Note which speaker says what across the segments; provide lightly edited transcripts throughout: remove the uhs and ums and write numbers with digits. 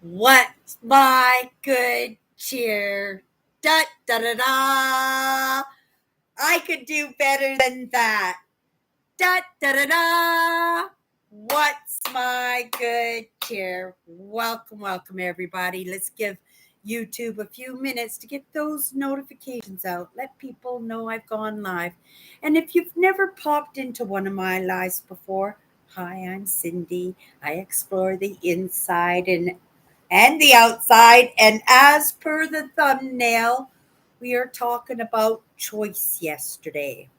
Speaker 1: What's my good cheer? Da da da da. I could do better than that. Da da da da. What's my good cheer? Welcome, welcome, everybody. Let's give YouTube a few minutes to get those notifications out. Let people know I've gone live. And if you've never popped into one of my lives before, hi, I'm Cindy. I explore the inside and the outside. And as per the thumbnail, we are talking about choice yesterday.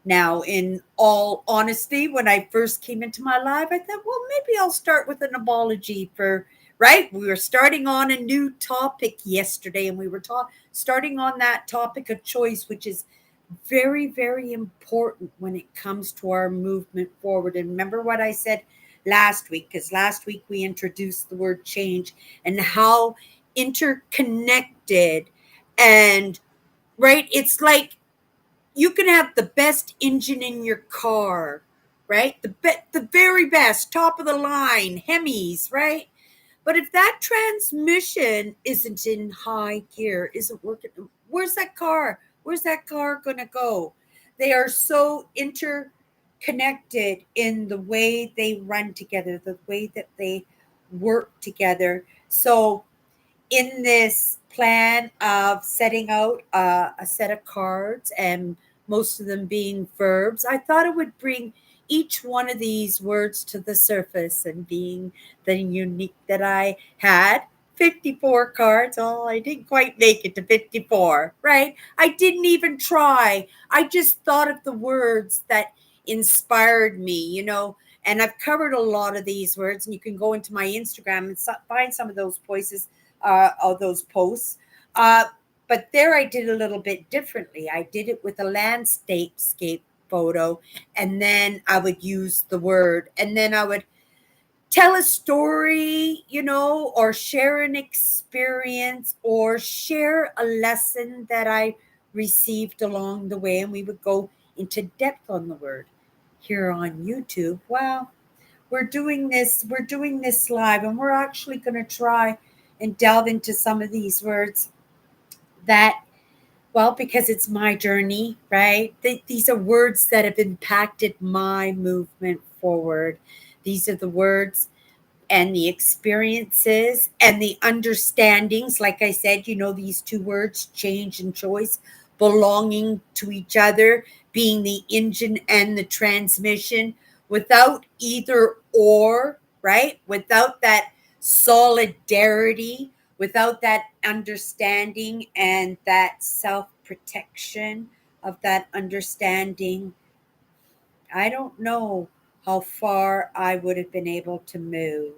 Speaker 1: Now, in all honesty, when I first came into my life, I thought, well, maybe I'll start with an apology for, right? We were starting on a new topic yesterday, and we were starting on that topic of choice, which is very, very important when it comes to our movement forward. And remember what I said last week, because last week we introduced the word change and how interconnected and right, it's like you can have the best engine in your car, right? The very best, top of the line, Hemis, right? But if that transmission isn't in high gear, isn't working, where's that car? Where's that car going to go? They are so interconnected in the way they run together, the way that they work together. So in this plan of setting out a set of cards and most of them being verbs, I thought it would bring each one of these words to the surface and being the unique that I had. 54 cards. Oh, I didn't quite make it to 54, right? I didn't even try. I just thought of the words that inspired me, and I've covered a lot of these words, and you can go into my Instagram and find some of those places of those posts. Uh, but there I did a little bit differently. I did it with a landscape photo, and then I would use the word, and then I would tell a story, or share an experience or share a lesson that I received along the way. And we would go into depth on the word here on YouTube. Well, we're doing this live, and we're actually going to try and delve into some of these words that, well, because it's my journey, right? These are words that have impacted my movement forward. These are the words and the experiences and the understandings. Like I said, these two words, change and choice, belonging to each other, being the engine and the transmission. Without either or, right? Without that solidarity, without that understanding and that self protection of that understanding, I don't know how far I would have been able to move.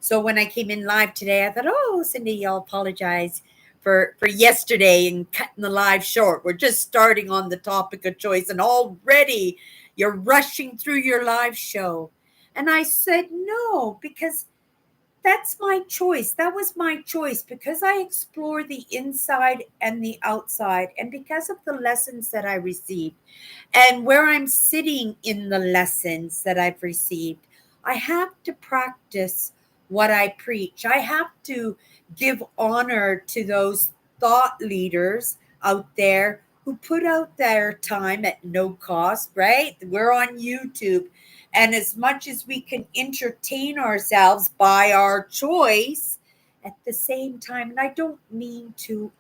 Speaker 1: So when I came in live today, I thought, oh, Cindy, I'll apologize for yesterday and cutting the live short. We're just starting on the topic of choice, and already you're rushing through your live show. And I said, no, because that's my choice. That was my choice because I explore the inside and the outside, and because of the lessons that I received and where I'm sitting in the lessons that I've received. I have to practice what I preach. I have to give honor to those thought leaders out there who put out their time at no cost, right? We're on YouTube. And as much as we can entertain ourselves by our choice, at the same time, and I don't mean to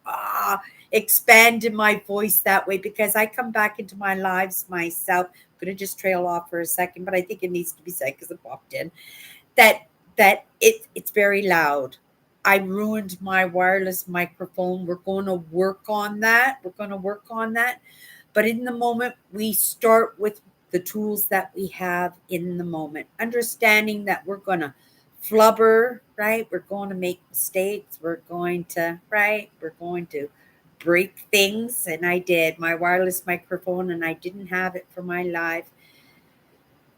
Speaker 1: expand in my voice that way because I come back into my lives myself. I'm going to just trail off for a second, but I think it needs to be said because it popped in that it's very loud. I ruined my wireless microphone. We're going to work on that. But in the moment, we start with the tools that we have in the moment, understanding that we're going to flubber, right? We're going to make mistakes. We're going to, right? We're going to break things. And I did my wireless microphone, and I didn't have it for my live,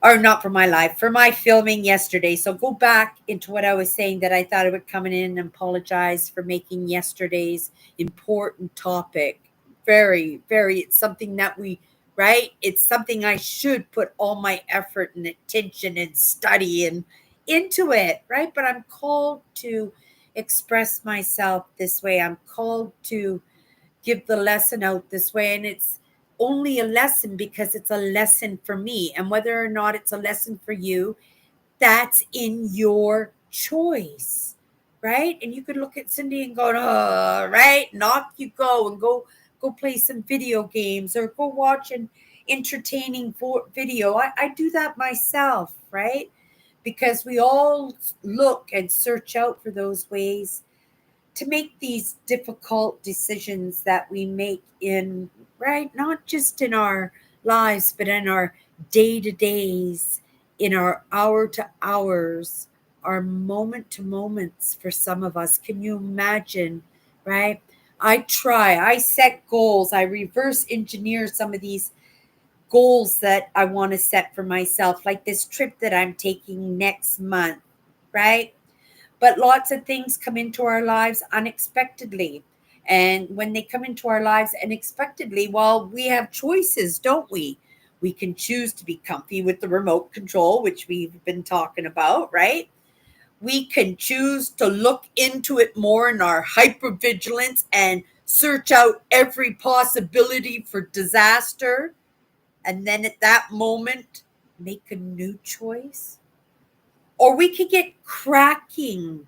Speaker 1: or not for my live, for my filming yesterday. So go back into what I was saying, that I thought I would come in and apologize for making yesterday's important topic very, very, it's something that right? It's something I should put all my effort and attention and study and into it, right? But I'm called to express myself this way. I'm called to give the lesson out this way. And it's only a lesson because it's a lesson for me. And whether or not it's a lesson for you, that's in your choice, right? And you could look at Cindy and go, oh, right, and off you go and go play some video games or go watch an entertaining video. I do that myself, right? Because we all look and search out for those ways to make these difficult decisions that we make in, right, not just in our lives but in our day to days, in our hour to hours, our moment to moments. For some of us, can you imagine, right? I set goals, I reverse engineer some of these goals that I want to set for myself, like this trip that I'm taking next month, right? But lots of things come into our lives unexpectedly. And when they come into our lives unexpectedly, well, we have choices, don't we? We can choose to be comfy with the remote control, which we've been talking about, right? We can choose to look into it more in our hypervigilance and search out every possibility for disaster. And then at that moment, make a new choice. Or we could get cracking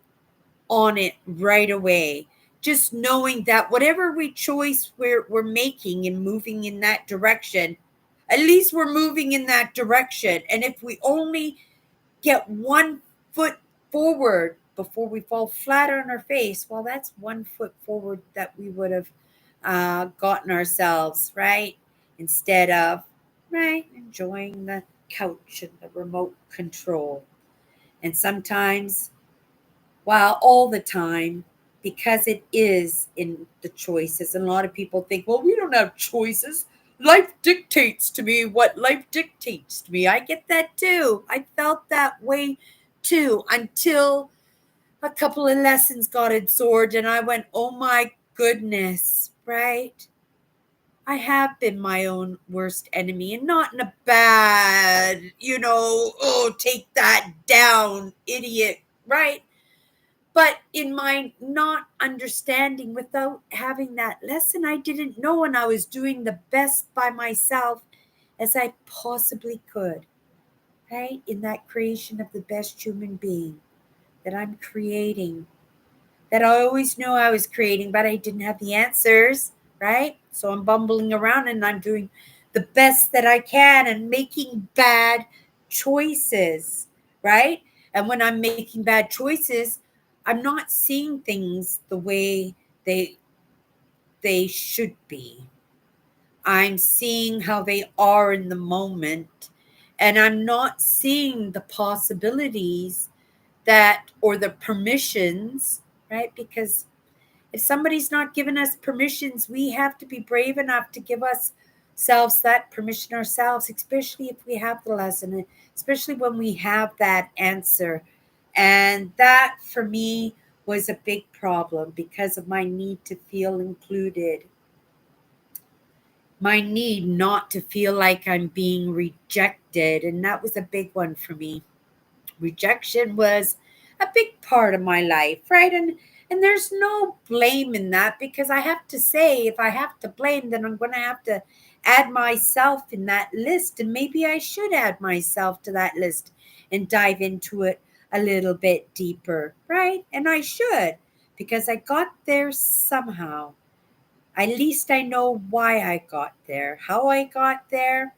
Speaker 1: on it right away. Just knowing that whatever we choice we're making and moving in that direction, at least we're moving in that direction. And if we only get one foot forward before we fall flat on our face, well, that's one foot forward that we would have gotten ourselves, right? Instead of, right, enjoying the couch and the remote control. And sometimes, well, all the time, because it is in the choices. And a lot of people think, well, we don't have choices. Life dictates to me what life dictates to me. I get that too. I felt that way too until a couple of lessons got absorbed and I went, oh my goodness, right? I have been my own worst enemy, and not in a bad, oh, take that down, idiot, right? But in my not understanding, without having that lesson, I didn't know, and I was doing the best by myself as I possibly could, right? In that creation of the best human being that I'm creating, that I always knew I was creating, but I didn't have the answers, right? So I'm bumbling around and I'm doing the best that I can and making bad choices, right? And when I'm making bad choices, I'm not seeing things the way they they should be. I'm seeing how they are in the moment, and I'm not seeing the possibilities that, or the permissions, right? Because if somebody's not giving us permissions, we have to be brave enough to give ourselves that permission ourselves, especially if we have the lesson, especially when we have that answer. And that for me was a big problem because of my need to feel included, my need not to feel like I'm being rejected. And that was a big one for me. Rejection was a big part of my life, right? And there's no blame in that, because I have to say, if I have to blame, then I'm going to have to add myself in that list, and maybe I should add myself to that list and dive into it a little bit deeper, right? And I should, because I got there somehow. At least I know why I got there. How I got there,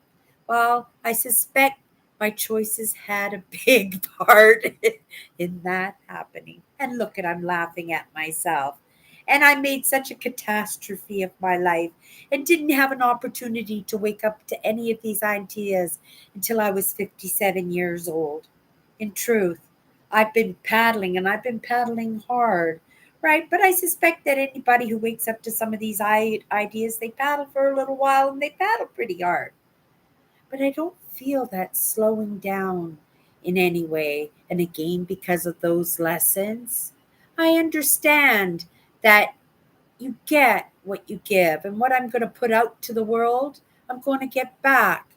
Speaker 1: well, I suspect my choices had a big part in that happening. And look at, I'm laughing at myself. And I made such a catastrophe of my life and didn't have an opportunity to wake up to any of these ideas until I was 57 years old. In truth, I've been paddling, and I've been paddling hard, right? But I suspect that anybody who wakes up to some of these ideas, they paddle for a little while and they paddle pretty hard. But I don't feel that slowing down in any way. And again, because of those lessons, I understand that you get what you give. And what I'm going to put out to the world, I'm going to get back.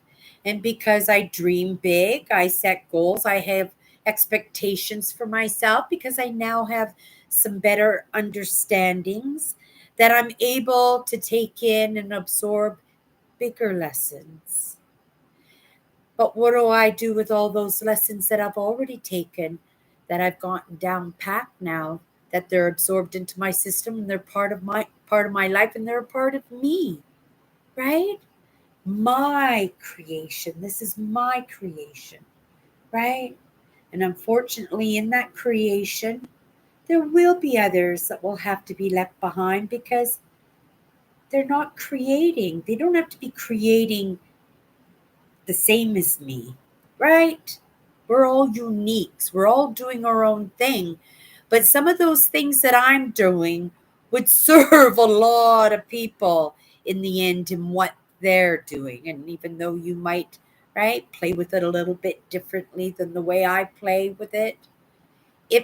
Speaker 1: And because I dream big, I set goals, I have expectations for myself because I now have some better understandings that I'm able to take in and absorb bigger lessons. But what do I do with all those lessons that I've already taken, that I've gotten down pat now, that they're absorbed into my system and they're part of my life and they're a part of me, right? My creation. This is my creation, right? And unfortunately, in that creation, there will be others that will have to be left behind because they're not creating. They don't have to be creating the same as me, right? We're all uniques. We're all doing our own thing. But some of those things that I'm doing would serve a lot of people in the end in what they're doing. And even though you might, right, play with it a little bit differently than the way I play with it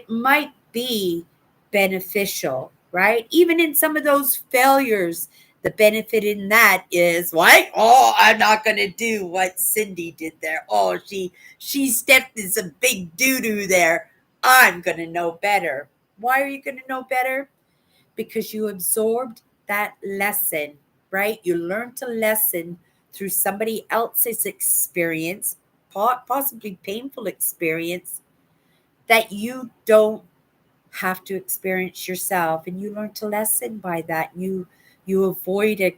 Speaker 1: might be beneficial, right? Even in some of those failures, the benefit in that is what? Oh, I'm not going to do what Cindy did there. Oh, she stepped in some big doo-doo there. I'm going to know better. Why are you going to know better? Because you absorbed that lesson, right? You learned a lesson through somebody else's experience, possibly painful experience, that you don't have to experience yourself, and you learn a lesson by that. You avoid a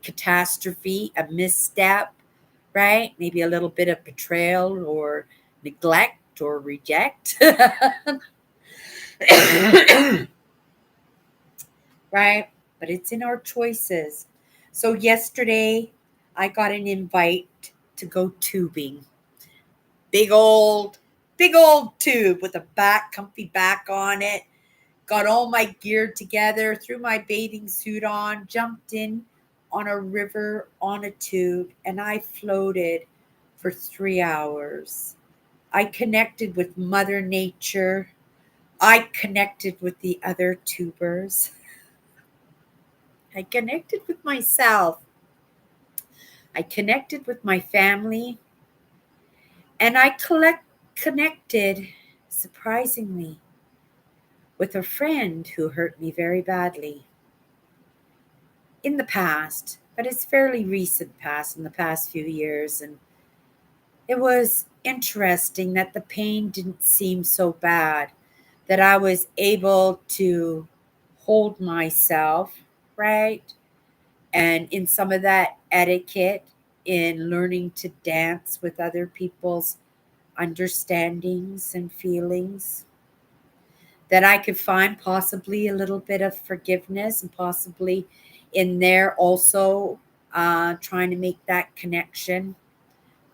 Speaker 1: catastrophe, a misstep, right? Maybe a little bit of betrayal or neglect or reject. Right? But it's in our choices. So yesterday I got an invite to go tubing. Big old big old tube with a comfy back on it. Got all my gear together, threw my bathing suit on, jumped in on a river on a tube, and I floated for 3 hours. I connected with Mother Nature. I connected with the other tubers. I connected with myself. I connected with my family. And connected, surprisingly, with a friend who hurt me very badly in the past, but it's fairly recent past, in the past few years. And it was interesting that the pain didn't seem so bad, that I was able to hold myself, right? And in some of that etiquette, in learning to dance with other people's understandings and feelings, that I could find possibly a little bit of forgiveness, and possibly in there also trying to make that connection.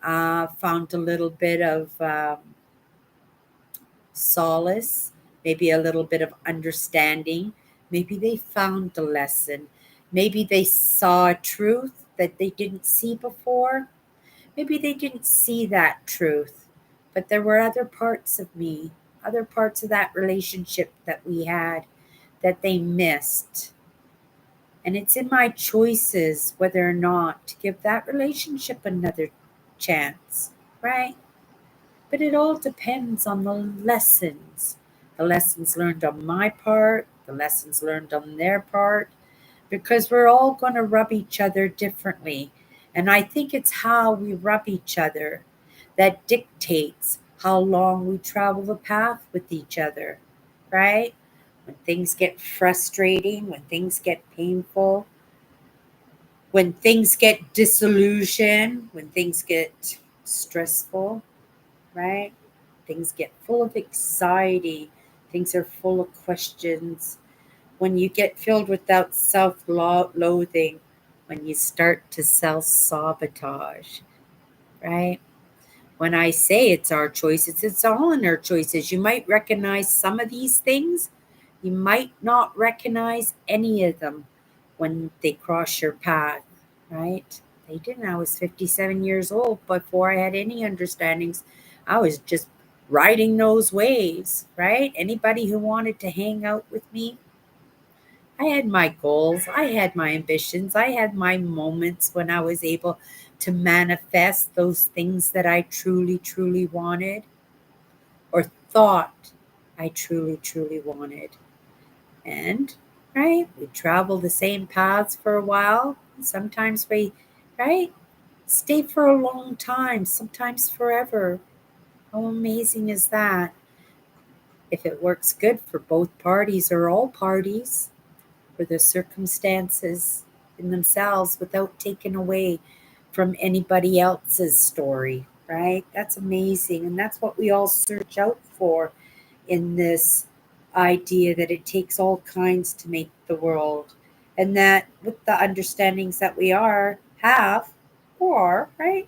Speaker 1: Found a little bit of solace, maybe a little bit of understanding. Maybe they found the lesson. Maybe they saw a truth that they didn't see before. Maybe they didn't see that truth, but there were other parts of me, other parts of that relationship that we had that they missed. And it's in my choices whether or not to give that relationship another chance, right? But it all depends on the lessons learned on my part, the lessons learned on their part, because we're all going to rub each other differently. And I think it's how we rub each other that dictates how long we travel the path with each other, right? When things get frustrating, when things get painful, when things get disillusioned, when things get stressful, right? Things get full of anxiety, things are full of questions. When you get filled with that self loathing, when you start to self sabotage, right? When I say it's our choices, it's all in our choices. You might recognize some of these things, you might not recognize any of them when they cross your path, right? They didn't. I was 57 years old before I had any understandings. I was just riding those waves, right? Anybody who wanted to hang out with me, I had my goals, I had my ambitions, I had my moments when I was able to manifest those things that I truly, truly wanted or thought I truly, truly wanted. And, right, we travel the same paths for a while. Sometimes we, right, stay for a long time, sometimes forever. How amazing is that? If it works good for both parties or all parties, for the circumstances in themselves without taking away from anybody else's story, right? That's amazing. And that's what we all search out for in this idea that it takes all kinds to make the world. And that with the understandings that we have, or, right,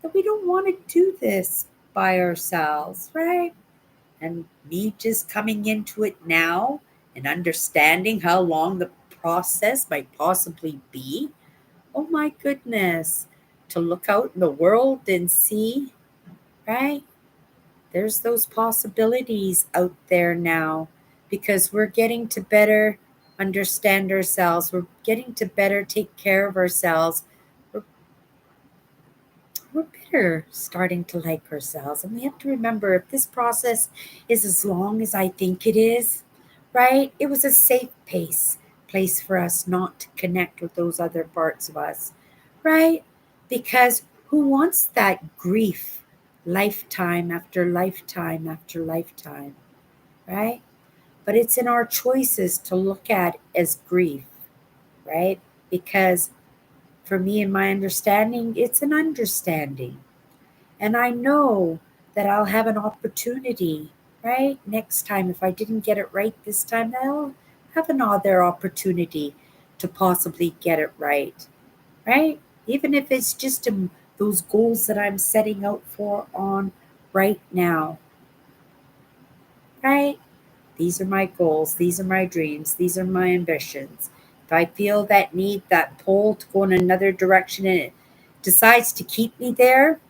Speaker 1: that we don't want to do this by ourselves, right? And me just coming into it now and understanding how long the process might possibly be. Oh my goodness. To look out in the world and see, right? There's those possibilities out there now because we're getting to better understand ourselves. We're getting to better take care of ourselves. We're we're better starting to like ourselves. And we have to remember if this process is as long as I think it is, right? It was a safe place for us not to connect with those other parts of us, right? Because who wants that grief lifetime after lifetime after lifetime, right? But it's in our choices to look at as grief, right? Because for me and my understanding, it's an understanding. And I know that I'll have an opportunity, right? Next time, if I didn't get it right this time, I'll have another opportunity to possibly get it right? Even if it's just those goals that I'm setting out for on right now, right? These are my goals. These are my dreams. These are my ambitions. If I feel that need, that pull to go in another direction and it decides to keep me there,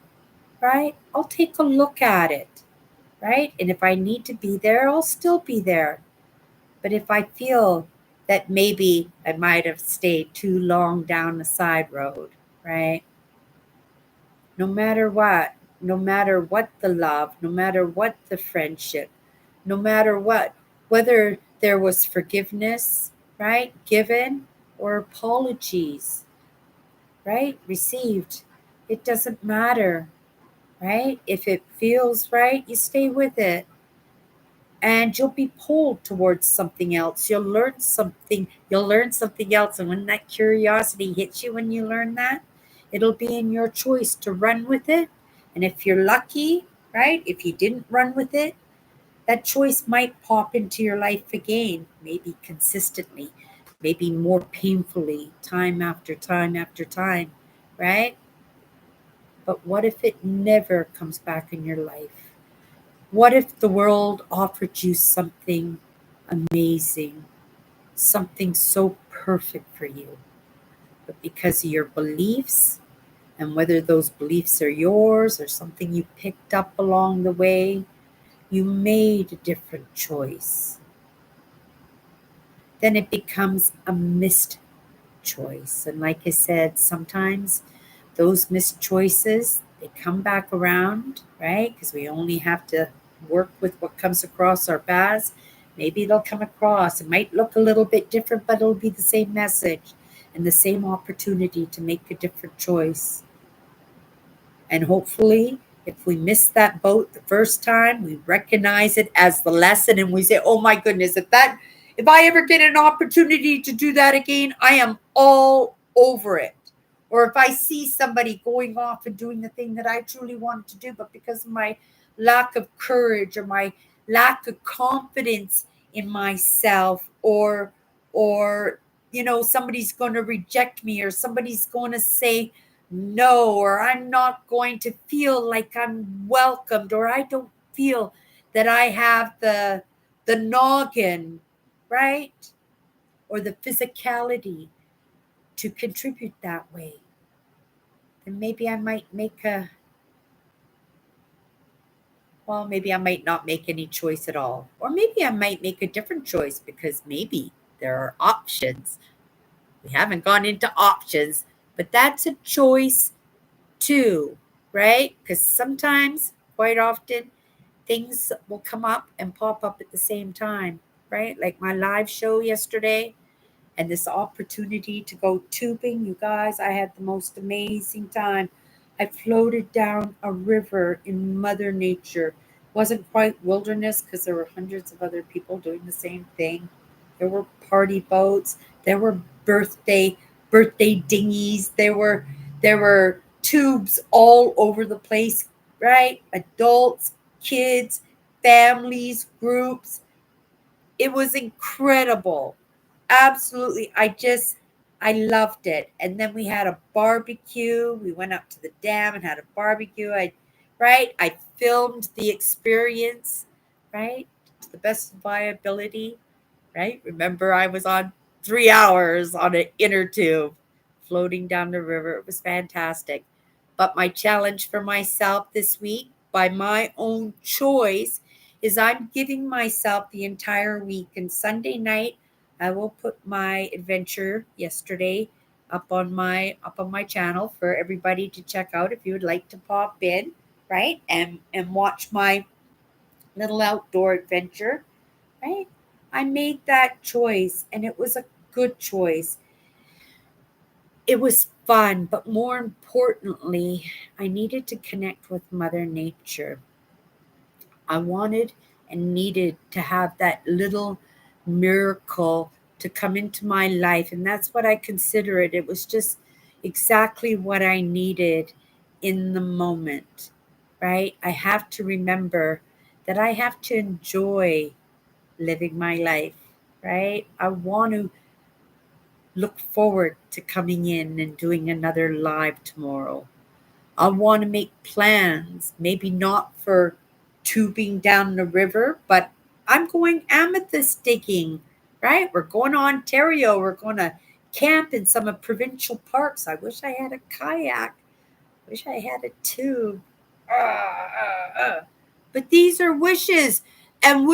Speaker 1: right? I'll take a look at it, right? And if I need to be there, I'll still be there. But if I feel that maybe I might have stayed too long down the side road, right? No matter what the love, no matter what the friendship, no matter what, whether there was forgiveness, right, given, or apologies, right, received, it doesn't matter, right? If it feels right, you stay with it. And you'll be pulled towards something else. You'll learn something else. And when that curiosity hits you when you learn that, it'll be in your choice to run with it. And if you're lucky, right, if you didn't run with it, that choice might pop into your life again, maybe consistently, maybe more painfully, time after time after time, right? But what if it never comes back in your life? What if the world offered you something amazing, something so perfect for you, but because of your beliefs, and whether those beliefs are yours or something you picked up along the way, you made a different choice, then it becomes a missed choice. And like I said, sometimes those missed choices, they come back around, right? Because we only have to work with what comes across our paths. Maybe it'll come across. It might look a little bit different, but it'll be the same message and the same opportunity to make a different choice. And hopefully, if we miss that boat the first time, we recognize it as the lesson and we say, oh my goodness, if I ever get an opportunity to do that again, I am all over it. Or if I see somebody going off and doing the thing that I truly wanted to do, but because of my lack of courage or my lack of confidence in myself, or somebody's going to reject me, or somebody's going to say no, or I'm not going to feel like I'm welcomed, or I don't feel that I have the noggin, right? Or the physicality to contribute that way. Then maybe I might maybe I might not make any choice at all. Or maybe I might make a different choice because maybe there are options. We haven't gone into options, but that's a choice too, right? Because sometimes, quite often, things will come up and pop up at the same time, right? Like my live show yesterday and this opportunity to go tubing. You guys, I had the most amazing time. I floated down a river in Mother Nature. Wasn't quite wilderness because there were hundreds of other people doing the same thing. There were party boats. There were birthday dinghies. There were tubes all over the place, right? Adults, kids, families, groups. It was incredible. Absolutely. I loved it. And then we had a barbecue. We went up to the dam and had a barbecue. I filmed the experience, right? To the best of my ability, right? Remember, I was on 3 hours on an inner tube floating down the river. It was fantastic. But my challenge for myself this week, by my own choice, is I'm giving myself the entire week. And Sunday night, I will put my adventure yesterday up on my channel for everybody to check out if you would like to pop in, right? And watch my little outdoor adventure, right? I made that choice and it was a good choice. It was fun, but more importantly, I needed to connect with Mother Nature. I wanted and needed to have that little miracle to come into my life. And that's what I consider it. It was just exactly what I needed in the moment, right? I have to remember that I have to enjoy living my life, right? I want to look forward to coming in and doing another live tomorrow. I want to make plans, maybe not for tubing down the river, but I'm going amethyst digging, right? We're going to Ontario. We're going to camp in some of provincial parks. I wish I had a kayak. Wish I had a tube. But these are wishes, and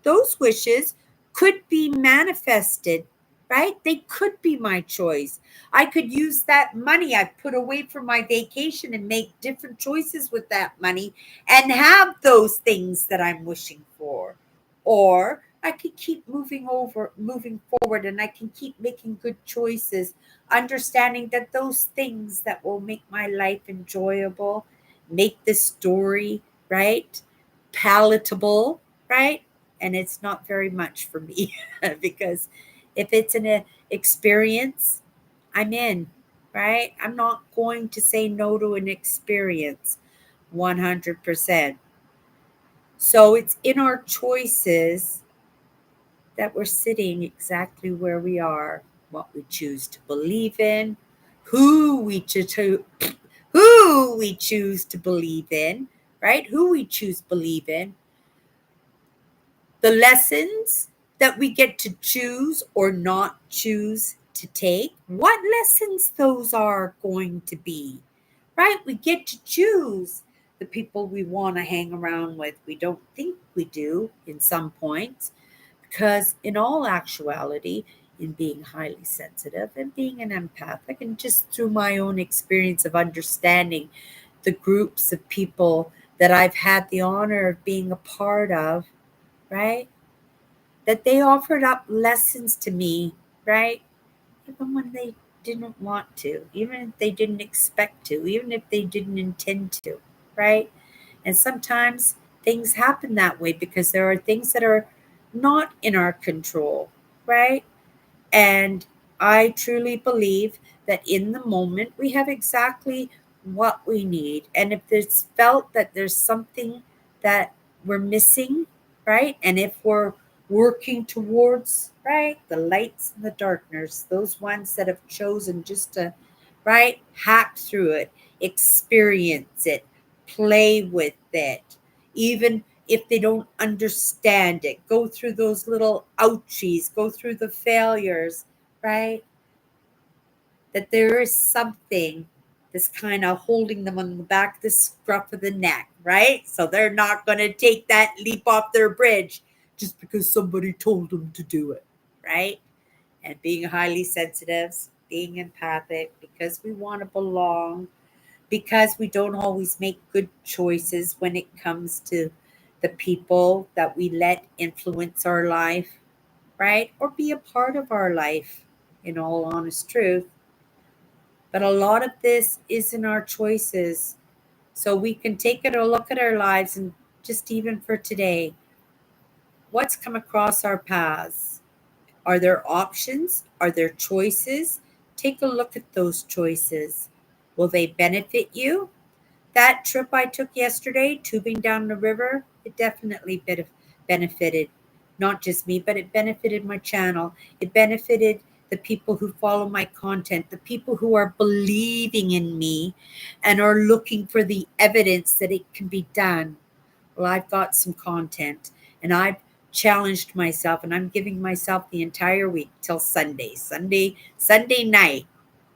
Speaker 1: those wishes could be manifested, right? They could be my choice. I could use that money I put away for my vacation and make different choices with that money and have those things that I'm wishing for. Or I could keep moving forward, and I can keep making good choices, understanding that those things that will make my life enjoyable, make the story, right, palatable, right? And it's not very much for me because if it's an experience, I'm in, right? I'm not going to say no to an experience 100%. So it's in our choices that we're sitting exactly where we are, what we choose to believe in, who we cho- who we choose to believe in, right? Who we choose to believe in, the lessons that we get to choose or not choose to take, what lessons those are going to be, right? We get to choose the people we want to hang around with. We don't think we do in some points, because in all actuality, in being highly sensitive and being an empathic, and just through my own experience of understanding the groups of people that I've had the honor of being a part of, right? That they offered up lessons to me, right? Even when they didn't want to, even if they didn't expect to, even if they didn't intend to, right? And sometimes things happen that way because there are things that are not in our control, right? And I truly believe that in the moment we have exactly what we need. And if there's felt that there's something that we're missing, right? And if we're working towards, right, the lights and the darkness, those ones that have chosen just to, right, hack through it, experience it, play with it, even if they don't understand it, go through those little ouchies, go through the failures, right? That there is something that's kind of holding them on the back, the scruff of the neck, right? So they're not going to take that leap off their bridge just because somebody told them to do it, right? And being highly sensitive, being empathic, because we want to belong, because we don't always make good choices when it comes to the people that we let influence our life, right? Or be a part of our life, in all honest truth. But a lot of this is in our choices. So we can take a look at our lives and just even for today, what's come across our paths? Are there options? Are there choices? Take a look at those choices. Will they benefit you? That trip I took yesterday, tubing down the river, it definitely benefited not just me, but it benefited my channel. It benefited the people who follow my content, the people who are believing in me and are looking for the evidence that it can be done. Well, I've got some content and I've challenged myself and I'm giving myself the entire week till Sunday night,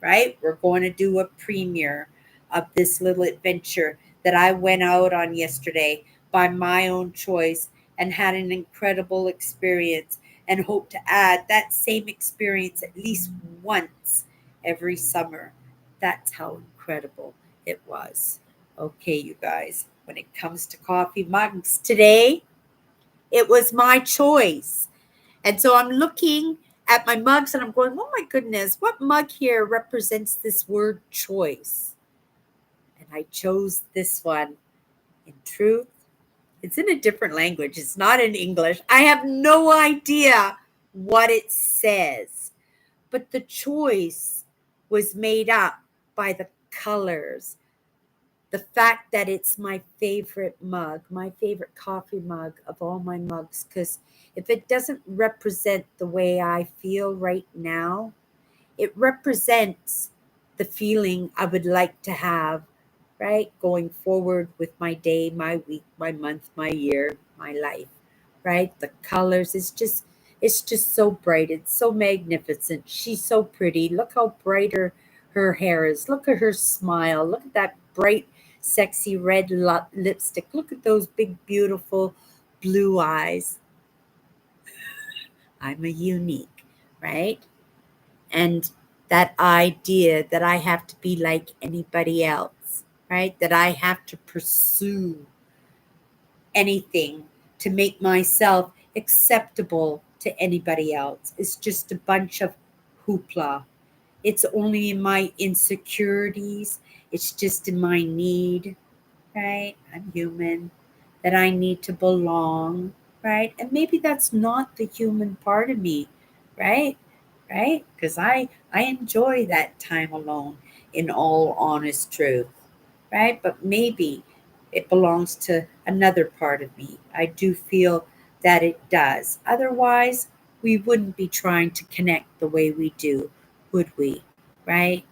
Speaker 1: right? We're going to do a premiere of this little adventure that I went out on yesterday by my own choice and had an incredible experience and hope to add that same experience at least once every summer. That's how incredible it was. Okay, you guys, when it comes to coffee mugs today, it was my choice. And so I'm looking at my mugs and I'm going, oh my goodness, what mug here represents this word choice? And I chose this one. In truth, it's in a different language. It's not in English. I have no idea what it says. But the choice was made up by the colors, the fact that it's my favorite mug, my favorite coffee mug of all my mugs, because if it doesn't represent the way I feel right now, it represents the feeling I would like to have, right? Going forward with my day, my week, my month, my year, my life, right? The colors, it's just so bright. It's so magnificent. She's so pretty. Look how bright her hair is. Look at her smile. Look at that bright, sexy red lipstick. Look at those big, beautiful blue eyes. I'm a unique, right? And that idea that I have to be like anybody else, right? That I have to pursue anything to make myself acceptable to anybody else. It's just a bunch of hoopla. It's only in my insecurities, it's just in my need, right? I'm human, that I need to belong, right? And maybe that's not the human part of me, right? Right? Because I enjoy that time alone in all honest truth, right? But maybe it belongs to another part of me. I do feel that it does. Otherwise, we wouldn't be trying to connect the way we do, would we? Right?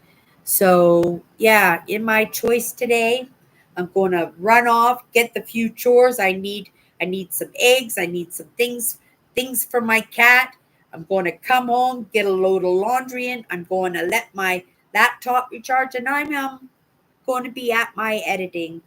Speaker 1: So, yeah, in my choice today, I'm going to run off, get the few chores I need some eggs, I need some things for my cat. I'm going to come home, get a load of laundry in. I'm going to let my laptop recharge and I'm going to be at my editing,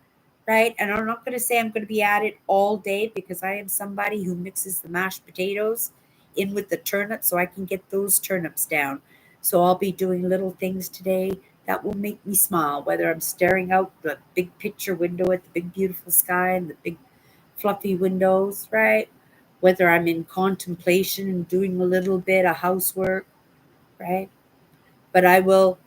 Speaker 1: right? And I'm not going to say I'm going to be at it all day because I am somebody who mixes the mashed potatoes in with the turnips so I can get those turnips down. So I'll be doing little things today that will make me smile, whether I'm staring out the big picture window at the big beautiful sky and the big fluffy windows, right? Whether I'm in contemplation and doing a little bit of housework, right? But I will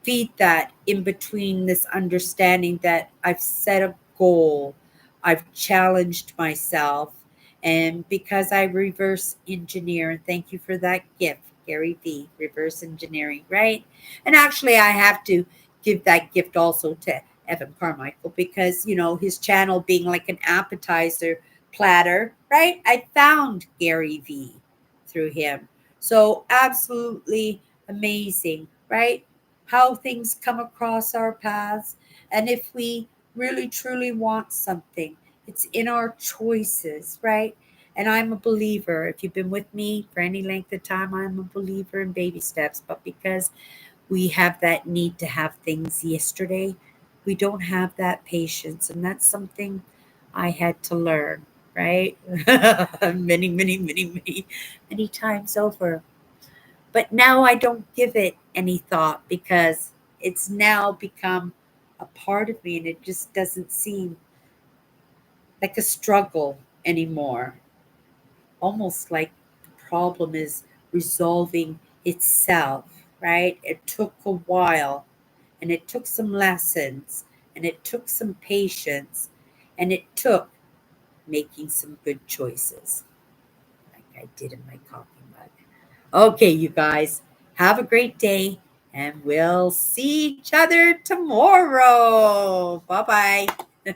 Speaker 1: feed that in between this understanding that I've set a goal, I've challenged myself, and because I reverse engineer, and thank you for that gift, Gary V, reverse engineering, right? And actually, I have to give that gift also to Evan Carmichael because, his channel being like an appetizer platter, right? I found Gary V through him. So, absolutely amazing, right? How things come across our paths. And if we really truly want something, it's in our choices, right? And I'm a believer. If you've been with me for any length of time, I'm a believer in baby steps. But because we have that need to have things yesterday, we don't have that patience. And that's something I had to learn, right? Many, many, many, many, many times over. But now I don't give it any thought because it's now become a part of me and it just doesn't seem like a struggle. anymore. Almost like the problem is resolving itself, right? It took a while, and it took some lessons, and it took some patience, and it took making some good choices, like I did in my coffee mug. Okay, you guys, have a great day, and we'll see each other tomorrow. Bye bye.